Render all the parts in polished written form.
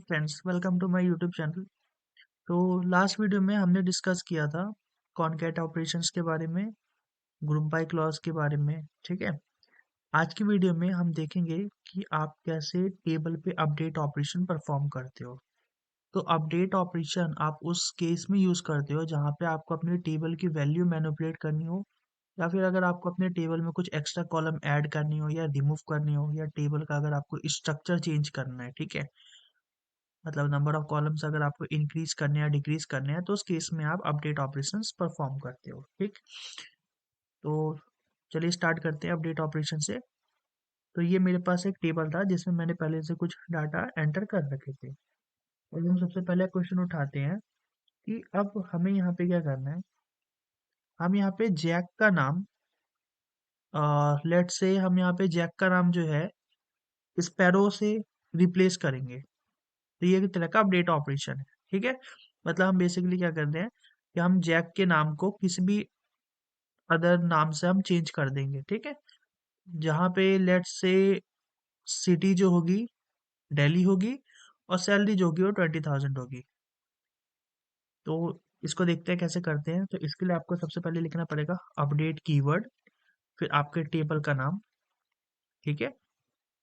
Friends, welcome to my YouTube channel. तो last video में हमने डिस्कस किया था कॉनकैट ऑपरेशंस के बारे में, ग्रुप बाय क्लॉज के बारे में। ठीक है। आज की वीडियो में हम देखेंगे कि आप कैसे टेबल पे अपडेट ऑपरेशन परफॉर्म करते हो। तो अपडेट ऑपरेशन आप उस केस में यूज करते हो जहाँ पे आपको अपने टेबल की वैल्यू मैनिपुलेट करनी हो, या फिर अगर आपको अपने टेबल में कुछ एक्स्ट्रा कॉलम ऐड करनी हो या रिमूव करनी हो, या टेबल का अगर आपको स्ट्रक्चर चेंज करना है। ठीक है। मतलब नंबर ऑफ कॉलम्स अगर आपको इंक्रीज करने या डिक्रीज करने हैं तो उस केस में आप अपडेट ऑपरेशंस परफॉर्म करते हो। ठीक। तो चलिए स्टार्ट करते हैं अपडेट ऑपरेशन से। तो ये मेरे पास एक टेबल था जिसमें मैंने पहले से कुछ डाटा एंटर कर रखे थे, और हम सबसे पहले क्वेश्चन उठाते हैं कि अब हमें यहाँ पे क्या करना है। हम यहाँ पे जैक का नाम, लेट से हम यहाँ पे जैक का नाम जो है स्पैरो से रिप्लेस करेंगे। तो ये एक तरह का अपडेट ऑपरेशन है। ठीक है। मतलब हम बेसिकली क्या करते हैं कि हम जैक के नाम को किसी भी अदर नाम से हम चेंज कर देंगे। ठीक है। जहाँ पे लेट्स से सिटी जो होगी दिल्ली होगी, और सैलरी जो होगी वो 20,000 होगी। तो इसको देखते हैं कैसे करते हैं। तो इसके लिए आपको सबसे पहले लिखना पड़ेगा अपडेट कीवर्ड, फिर आपके टेबल का नाम। ठीक है।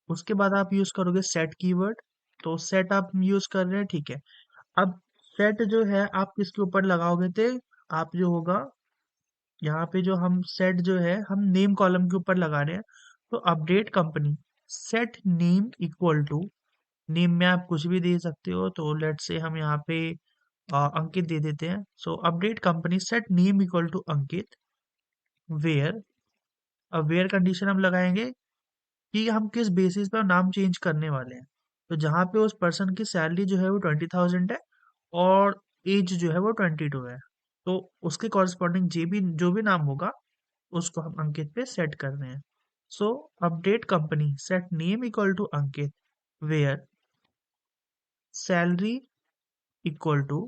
उसके बाद आप यूज करोगे सेट कीवर्ड। तो सेट आप यूज कर रहे हैं। ठीक है। अब सेट जो है आप किसके ऊपर लगाओगे थे, आप जो होगा यहाँ पे जो हम सेट जो है हम नेम कॉलम के ऊपर लगा रहे हैं। तो update company set name equal to, name में आप कुछ भी दे सकते हो। तो लेट से हम यहाँ पे अंकित दे देते हैं। So update company set name equal to Ankit, where. अब वेयर कंडीशन हम लगाएंगे कि हम किस बेसिस पर नाम चेंज करने वाले हैं। तो जहाँ पे उस पर्सन की सैलरी जो है वो 20,000 है, और एज जो है वो 22 है, तो उसके कॉरस्पॉन्डिंग जो भी नाम होगा उसको हम अंकित पे सेट कर रहे हैं। So update company set name equal to Ankit, where salary equal to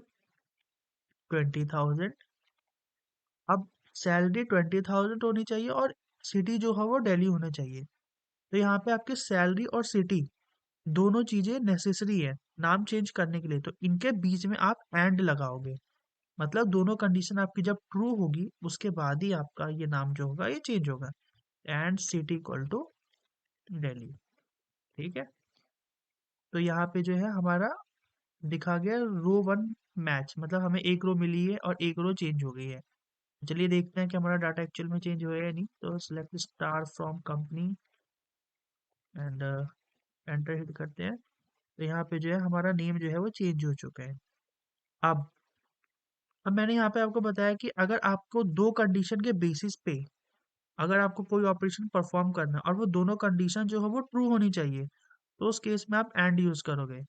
20,000। अब सैलरी 20,000 होनी चाहिए और सिटी जो है वो दिल्ली होना चाहिए। तो यहाँ पे आपकी सैलरी और सिटी दोनों चीजें नेसेसरी है नाम चेंज करने के लिए। तो इनके बीच में आप एंड लगाओगे, मतलब दोनों कंडीशन आपकी जब ट्रू होगी उसके बाद ही आपका ये नाम जो होगा ये चेंज होगा। And city equal to Delhi. ठीक है। तो यहाँ पे जो है हमारा दिखा गया रो वन मैच, मतलब हमें एक रो मिली है और एक रो चेंज हो गई है। चलिए देखते हैं कि हमारा डाटा एक्चुअल में चेंज हुआ है या नहीं। तो select star from company and enter hit करते हैं। तो यहाँ पे जो है हमारा नेम जो है वो चेंज हो चुका है। अब अब मैंने यहाँ पे आपको बताया कि अगर आपको दो कंडीशन के बेसिस पे अगर आपको कोई ऑपरेशन परफॉर्म करना है और वो दोनों कंडीशन जो है वो ट्रू होनी चाहिए, तो उस केस में आप एंड यूज करोगे।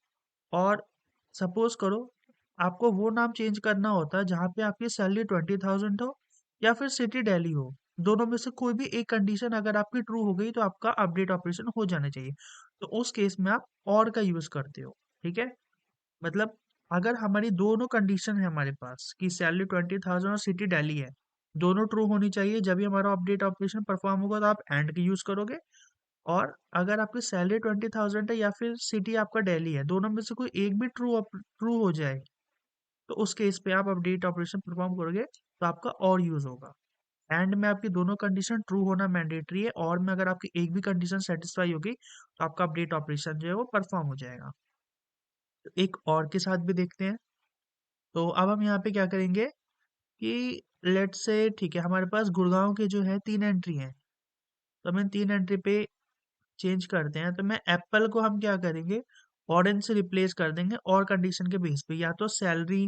और सपोज करो आपको वो नाम चेंज करना होता है जहाँ पे आपकी सैलरी 20,000 हो या फिर सिटी दिल्ली हो। दोनों में से कोई भी एक कंडीशन अगर आपकी ट्रू हो गई तो आपका अपडेट ऑपरेशन हो जाना चाहिए। तो उस केस में आप और का यूज करते हो। ठीक है। मतलब अगर हमारी दोनों कंडीशन है हमारे पास कि सैलरी 20,000 और सिटी दिल्ली है, दोनों ट्रू होनी चाहिए, जब भी हमारा अपडेट ऑपरेशन परफॉर्म होगा तो आप एंड का यूज करोगे। और अगर आपकी सैलरी 20,000 है या फिर सिटी आपका दिल्ली है, दोनों में से कोई एक भी ट्रू हो जाए तो उस केस पे आप अपडेट ऑपरेशन परफॉर्म करोगे तो आपका और यूज होगा। एंड में आपकी दोनों कंडीशन ट्रू होना मैंडेटरी है, और में अगर आपकी एक भी कंडीशन सेटिस्फाई होगी तो आपका अपडेट ऑपरेशन जो है वो परफॉर्म हो जाएगा। तो एक और के साथ भी देखते हैं। तो अब हम यहाँ पे क्या करेंगे कि लेट से ठीक है हमारे पास गुड़गांव के जो है 3 एंट्री हैं, तो हम इन 3 एंट्री पे चेंज करते हैं। तो मैं एप्पल को हम क्या करेंगे, ऑरेंज से रिप्लेस कर देंगे, और कंडीशन के बेस पे या तो सैलरी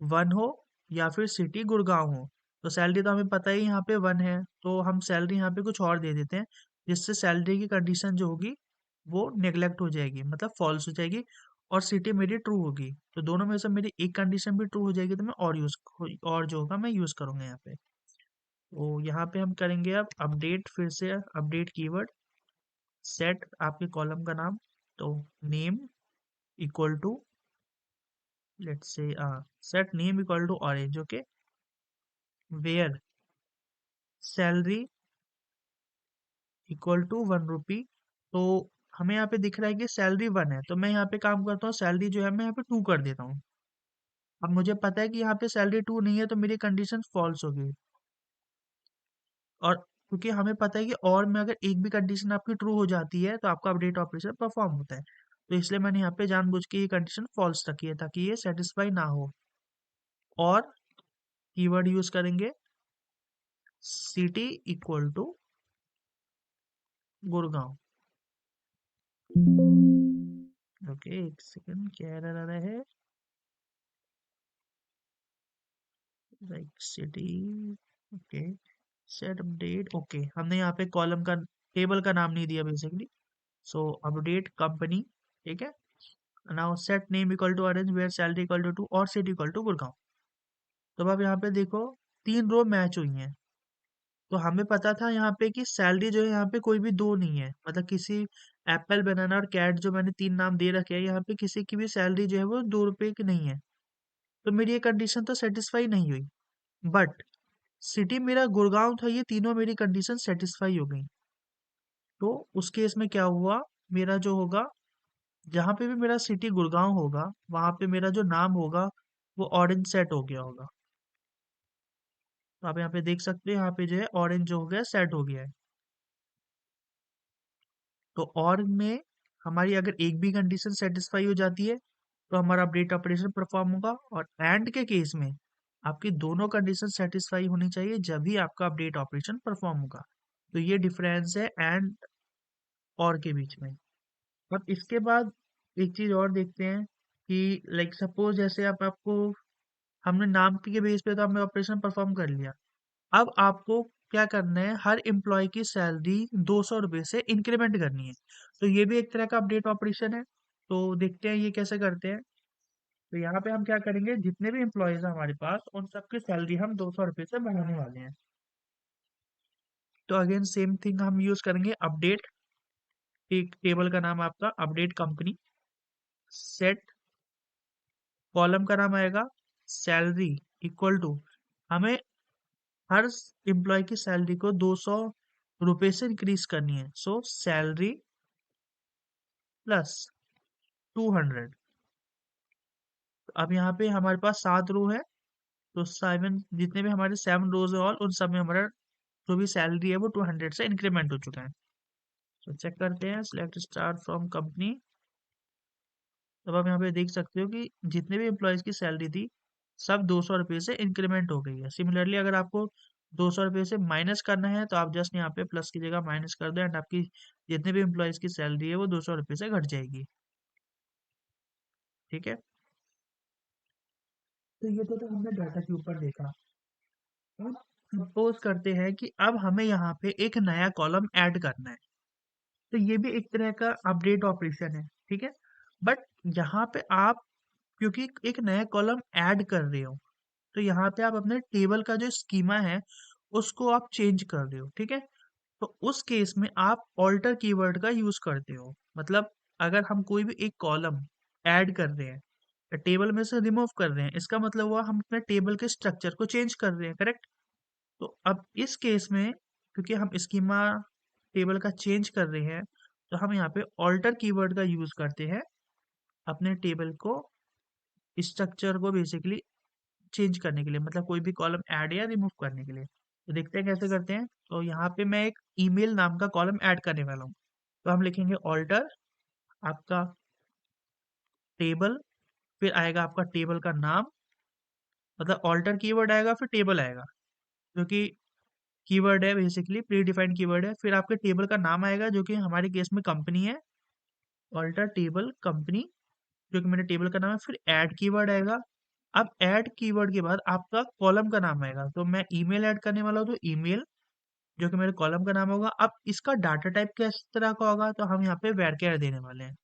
1 हो या फिर सिटी गुड़गांव हो। तो सैलरी तो हमें पता ही यहाँ पे 1 है, तो हम सैलरी यहाँ पे कुछ और दे देते हैं, जिससे सैलरी की कंडीशन जो होगी वो नेग्लेक्ट हो जाएगी, मतलब फॉल्स हो जाएगी, और सिटी मेरी ट्रू होगी। तो दोनों में से मेरी एक कंडीशन भी ट्रू हो जाएगी तो मैं और जो होगा मैं यूज करूंगा यहाँ पे। तो यहाँ पे हम करेंगे अब अपडेट, फिर से अपडेट कीवर्ड, सेट आपके कॉलम का नाम, तो name equal to let's say set name equal to orange. Okay. Where salary equal to 1 rupee. तो हमें यहाँ पे दिख रहा है कि सैलरी 1 है, तो मैं यहाँ पे काम करता हूँ, सैलरी जो है मैं यहाँ पे 2 कर देता हूँ। अब मुझे पता है कि यहाँ पे सैलरी 2 नहीं है, तो मेरी कंडीशन फॉल्स होगी। और क्योंकि हमें पता है कि और में अगर एक भी कंडीशन आपकी ट्रू हो जाती है तो आपका अपडेट ऑपरेशन परफॉर्म होता है। तो इसलिए मैंने यहाँ पे जानबूझ के ये कंडीशन फॉल्स रखी है ताकि ये सेटिस्फाई ना हो। और कीवर्ड यूज करेंगे city equal to Gurgaon. Okay, एक सेकंड, क्या एरर आ रहा है? Like city. Okay, set update. Okay, हमने यहाँ पे कॉलम का, टेबल का नाम नहीं दिया बेसिकली। सो अपडेट कंपनी, ठीक है। Now set name equal to orange where salary equal to 2 और सिटी इक्वल टू गुड़गांव। तो अब आप यहाँ पे देखो 3 रो मैच हुई हैं। तो हमें पता था यहाँ पे कि सैलरी जो है यहाँ पे कोई भी दो नहीं है, मतलब किसी एप्पल बनाना और कैट जो मैंने 3 नाम दे रखे हैं, यहाँ पे किसी की भी सैलरी जो है वो 2 रुपए की नहीं है। तो मेरी ये कंडीशन तो सेटिस्फाई नहीं हुई। बट सिटी मेरा गुड़गांव था, ये तीनों मेरी कंडीशन सेटिस्फाई हो गई। तो उस केस में क्या हुआ, मेरा जो होगा, जहाँ पे भी मेरा सिटी गुड़गांव होगा वहां पे मेरा जो नाम होगा वो ऑरेंज सेट हो गया होगा। तो आप यहाँ पे देख सकते हो, यहाँ पे जो है ऑरेंज जो हो गया सेट हो गया है। तो और में हमारी अगर एक भी कंडीशन सेटिस्फाई हो जाती है तो हमारा अपडेट ऑपरेशन परफॉर्म होगा। और एंड के केस में आपकी दोनों कंडीशन सेटिस्फाई होनी चाहिए, जब भी आपका अपडेट ऑपरेशन परफॉर्म होगा। तो ये डिफरेंस है एंड और के बीच में। अब इसके बाद एक चीज और देखते हैं कि लाइक सपोज जैसे आप आपको हमने नाम के बेस पे तो हमने ऑपरेशन परफॉर्म कर लिया। अब आपको क्या करना है, हर एम्प्लॉय की सैलरी 200 रुपये से इंक्रीमेंट करनी है। तो ये भी एक तरह का अपडेट ऑपरेशन है। तो देखते हैं ये कैसे करते हैं। तो यहाँ पे हम क्या करेंगे, जितने भी एम्प्लॉयज हैं हमारे पास उन सबकी सैलरी हम 200 रुपये से बढ़ाने वाले हैं। तो अगेन सेम थिंग हम यूज करेंगे, अपडेट, एक टेबल का नाम आपका अपडेट कंपनी, सेट, कॉलम का नाम आएगा सैलरी इक्वल टू, हमें हर एम्प्लॉय की सैलरी को 200 रुपये से इंक्रीज करनी है। सो सैलरी प्लस 200। अब यहाँ पे हमारे पास 7 रो है, तो 7, जितने भी हमारे 7 रोज है ऑल, उन सब में हमारा जो भी सैलरी है वो 200 से इंक्रीमेंट हो चुका है। तो चेक करते हैं, सिलेक्ट स्टार्ट फ्रॉम कंपनी। तब आप यहाँ पे देख सकते हो कि जितने भी एम्प्लॉयज की सैलरी थी सब 200 रुपये से इंक्रीमेंट हो गई है। सिमिलरली अगर आपको 200 रुपये से माइनस करना है तो आप जस्ट यहाँ पे प्लस की जगह माइनस कर दो एंड आपकी जितने भी एम्प्लॉयज की सैलरी है वो 200 रुपये से घट जाएगी। ठीक है, तो ये तो हमने डाटा के ऊपर देखा। अब सपोज करते हैं कि अब हमें यहाँ पे एक नया कॉलम ऐड करना है। तो ये भी एक तरह का अपडेट ऑपरेशन है, ठीक है। बट यहाँ पे आप क्योंकि एक नया कॉलम ऐड कर रहे हो, तो यहाँ पे आप अपने टेबल का जो स्कीमा है उसको आप चेंज कर रहे हो, ठीक है। तो उस केस में आप ऑल्टर कीवर्ड का यूज करते हो। मतलब अगर हम कोई भी एक कॉलम ऐड कर रहे हैं या टेबल में से रिमूव कर रहे हैं, इसका मतलब हुआ हम अपने टेबल के स्ट्रक्चर को चेंज कर रहे हैं, करेक्ट। तो अब इस केस में क्योंकि हम स्कीमा टेबल का चेंज कर रहे हैं, तो हम यहाँ पे ऑल्टर कीवर्ड का यूज करते हैं अपने टेबल को, स्ट्रक्चर को बेसिकली चेंज करने के लिए, मतलब कोई भी कॉलम ऐड या रिमूव करने के लिए। तो देखते हैं कैसे करते हैं। तो यहाँ पे मैं एक ईमेल नाम का कॉलम ऐड करने वाला हूँ। तो हम लिखेंगे ऑल्टर आपका टेबल, फिर आएगा आपका टेबल का नाम, मतलब ऑल्टर कीवर्ड आएगा फिर टेबल आएगा, जो कि कीवर्ड है बेसिकली प्री डिफाइंड कीवर्ड है। फिर आपके टेबल का नाम आएगा जो कि हमारे केस में कंपनी है, ऑल्टर टेबल कंपनी, जो कि मेरे टेबल का नाम है। फिर ऐड कीवर्ड आएगा। अब ऐड कीवर्ड के बाद आपका कॉलम का नाम आएगा, तो मैं ईमेल ऐड करने वाला हूँ, तो ईमेल जो कि मेरे कॉलम का नाम होगा। अब इसका डाटा टाइप किस तरह का होगा, तो हम यहाँ पे वैरचर देने वाले हैं,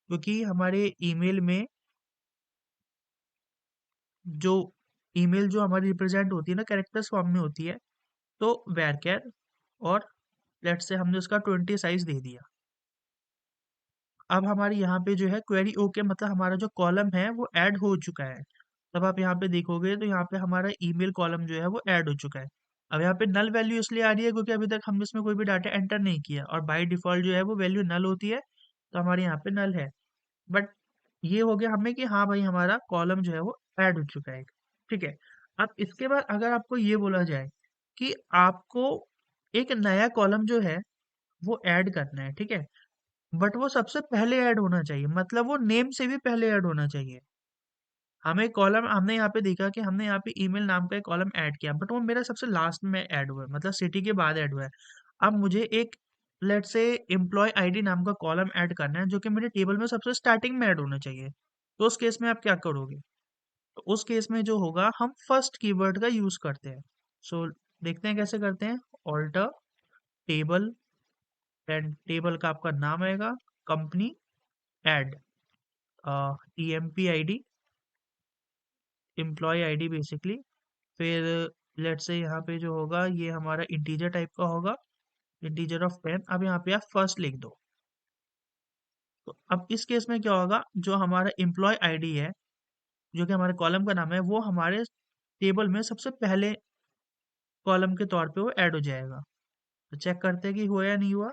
क्योंकि हमारे ईमेल में जो ईमेल जो हमारी रिप्रेजेंट होती है ना कैरेक्टर्स फॉर्म में होती है, तो वैरचर। और लेट्स से हमने उसका 20 साइज दे दिया। अब हमारी यहाँ पे जो है क्वेरी ओके, मतलब हमारा जो कॉलम है वो ऐड हो चुका है। तब आप यहाँ पे देखोगे तो यहाँ पे हमारा ईमेल कॉलम जो है वो ऐड हो चुका है। अब यहाँ पे नल वैल्यू इसलिए आ रही है क्योंकि अभी तक हमने इसमें कोई भी डाटा एंटर नहीं किया, और बाय डिफॉल्ट जो है वो वैल्यू नल होती है तो हमारे यहाँ पे नल है। बट ये हो गया हमें कि हाँ भाई हमारा कॉलम जो है वो ऐड हो चुका है। ठीक है। अब इसके बाद अगर आपको ये बोला जाए कि आपको एक नया कॉलम जो है वो ऐड करना है, ठीक है, बट वो सबसे पहले ऐड होना चाहिए, मतलब वो नेम से भी पहले ऐड होना चाहिए। हमें कॉलम हमने यहाँ पे देखा कि हमने यहाँ पे ईमेल नाम का एक कॉलम ऐड किया, बट वो मेरा सबसे लास्ट में ऐड हुआ है, मतलब सिटी के बाद ऐड हुआ है। अब मुझे एक लेट से एम्प्लॉय आईडी नाम का कॉलम ऐड करना है जो कि मेरे टेबल में सबसे स्टार्टिंग में ऐड होना चाहिए। तो उस केस में आप क्या करोगे? तो उस केस में जो होगा हम फर्स्ट कीवर्ड का यूज करते हैं। सो देखते हैं कैसे करते हैं। ऑल्टर टेबल, एंड टेबल का आपका नाम आएगा, company, add TMP ID, employee ID basically. फिर लेट्स से यहाँ पे जो होगा ये हमारा इंटीजर टाइप का होगा, इंटीजर ऑफ 10। अब यहाँ पे आप फर्स्ट लिख दो। तो अब इस केस में क्या होगा, जो हमारा एम्प्लॉय आईडी है जो कि हमारे कॉलम का नाम है वो हमारे टेबल में सबसे पहले कॉलम के तौर पे वो ऐड हो जाएगा। तो चेक करते हैं कि हुआ या नहीं हुआ।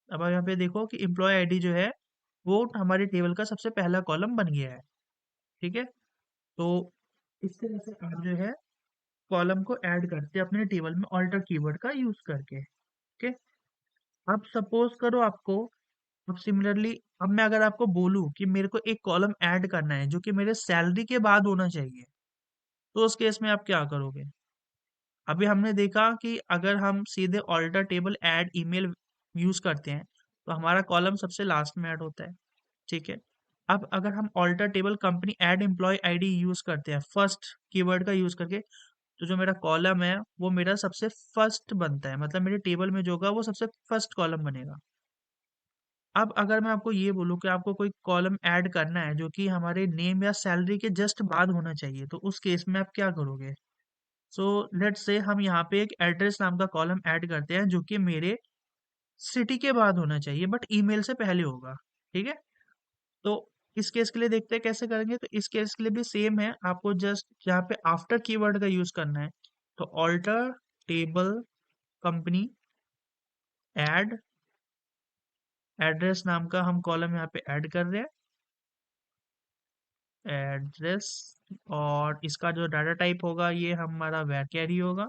अब आप यहाँ पे देखो कि एम्प्लॉय आईडी जो है वो हमारे टेबल का सबसे पहला कॉलम बन गया है। ठीक है। तो इस तरह से आप जो है कॉलम को ऐड करते हैं अपने टेबल में ऑल्टर कीवर्ड का यूज करके। ओके। अब सपोज करो आपको, अब सिमिलरली अब मैं अगर आपको बोलूं कि मेरे को एक कॉलम ऐड करना है जो कि मेरे सैलरी के बाद होना चाहिए, तो उस केस में आप क्या करोगे? अभी हमने देखा कि अगर हम सीधे alter table add email use करते हैं तो हमारा कॉलम सबसे लास्ट में ऐड होता है। ठीक है। अब अगर हम alter table company add employee ID use करते हैं फर्स्ट कीवर्ड का यूज करके, तो जो मेरा कॉलम है वो मेरा सबसे फर्स्ट बनता है, मतलब मेरे टेबल में जो होगा वो सबसे फर्स्ट कॉलम बनेगा। अब अगर मैं आपको ये बोलूँ कि आपको कोई कॉलम ऐड करना है जो कि हमारे नेम या सैलरी के जस्ट बाद होना चाहिए, तो उस केस में आप क्या करोगे? सो लेट्स से हम यहाँ पे एक एड्रेस नाम का कॉलम ऐड करते हैं जो कि मेरे सिटी के बाद होना चाहिए बट ईमेल से पहले होगा। ठीक है। तो इस केस के लिए देखते हैं कैसे करेंगे। तो इस केस के लिए भी सेम है, आपको जस्ट यहाँ पे आफ्टर कीवर्ड का यूज करना है। तो alter table company add address नाम का हम कॉलम यहाँ पे ऐड कर रहे हैं, एड्रेस। और इसका जो डाटा टाइप होगा ये हमारा वैर होगा,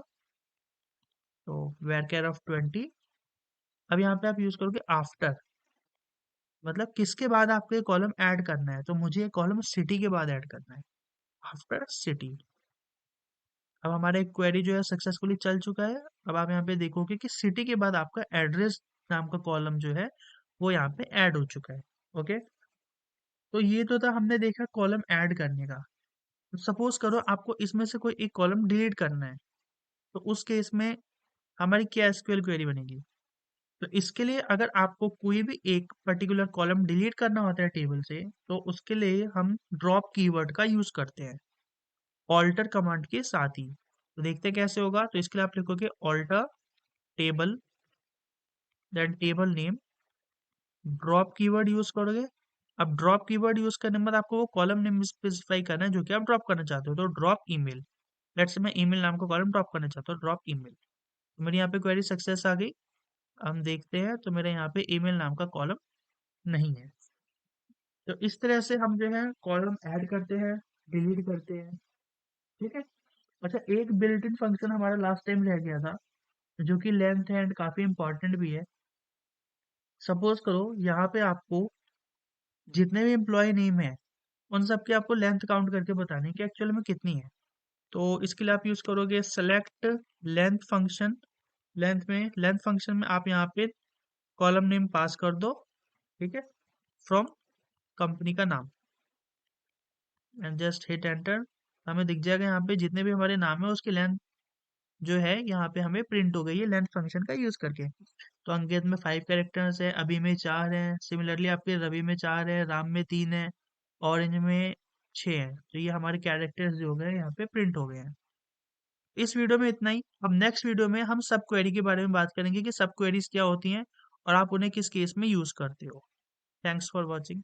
तो वैर ऑफ 20। अब यहाँ पे आप यूज करोगे आफ्टर, मतलब किसके बाद आपको ये कॉलम ऐड करना है, तो मुझे ये कॉलम सिटी के बाद ऐड करना है, आफ्टर सिटी। अब हमारा एक क्वेरी जो है सक्सेसफुली चल चुका है। अब आप यहाँ पे देखोगे कि सिटी के बाद आपका एड्रेस नाम का कॉलम जो है वो यहाँ पे ऐड हो चुका है। ओके। तो ये तो था हमने देखा कॉलम ऐड करने का। सपोज करो आपको इसमें से कोई एक कॉलम डिलीट करना है, तो उस केस में हमारी क्या एसक्यूएल क्वेरी बनेगी? तो इसके लिए अगर आपको कोई भी एक पर्टिकुलर कॉलम डिलीट करना होता है टेबल से, तो उसके लिए हम ड्रॉप कीवर्ड का यूज करते हैं ऑल्टर कमांड के साथ ही। तो देखते हैं कैसे होगा। तो इसके लिए आप लिखोगे alter table, then table name, drop keyword use करोगे। अब ड्रॉप कीवर्ड यूज करने के बाद आपको वो कॉलम नेम स्पेसिफाई करना है जो कि आप ड्रॉप करना चाहते हो। तो ड्रॉप ईमेल, लेट्स से मैं ईमेल नाम का कॉलम ड्रॉप करना चाहता हूँ, ड्रॉप ईमेल। तो मेरी यहाँ पे क्वेरी सक्सेस आ गई। हम देखते हैं तो मेरे यहाँ पे ईमेल नाम का कॉलम नहीं है। तो इस तरह से हम जो है कॉलम ऐड करते हैं, डिलीट करते हैं। ठीक है। अच्छा, एक बिल्ट इन फंक्शन हमारा लास्ट टाइम रह गया था जो कि लेंथ है एंड काफी इंपॉर्टेंट भी है। सपोज करो यहाँ पे आपको जितने भी एम्प्लॉय नेम है उन सब की आपको लेंथ काउंट करके बतानी है कि एक्चुअल में कितनी है। तो इसके लिए आप यूज करोगे select length function. Length function में आप यहाँ पे कॉलम नेम पास कर दो, ठीक है, फ्रॉम कंपनी का नाम, एंड जस्ट हिट एंटर। हमें दिख जाएगा यहाँ पे जितने भी हमारे नाम है उसकी लेंथ जो है यहाँ पे हमें प्रिंट हो गई है लेंथ फंक्शन का यूज करके। तो अंकित में 5 कैरेक्टर्स है, अभी में 4 है, सिमिलरली आपके रवि में 4 है, राम में 3 है, ऑरेंज में 6 है। तो ये हमारे कैरेक्टर्स जो हो गए यहाँ पे प्रिंट हो गए हैं। इस वीडियो में इतना ही। अब नेक्स्ट वीडियो में हम सब क्वेरी के बारे में बात करेंगे कि सब क्वेरीज क्या होती हैं और आप उन्हें किस केस में यूज करते हो। Thanks for watching.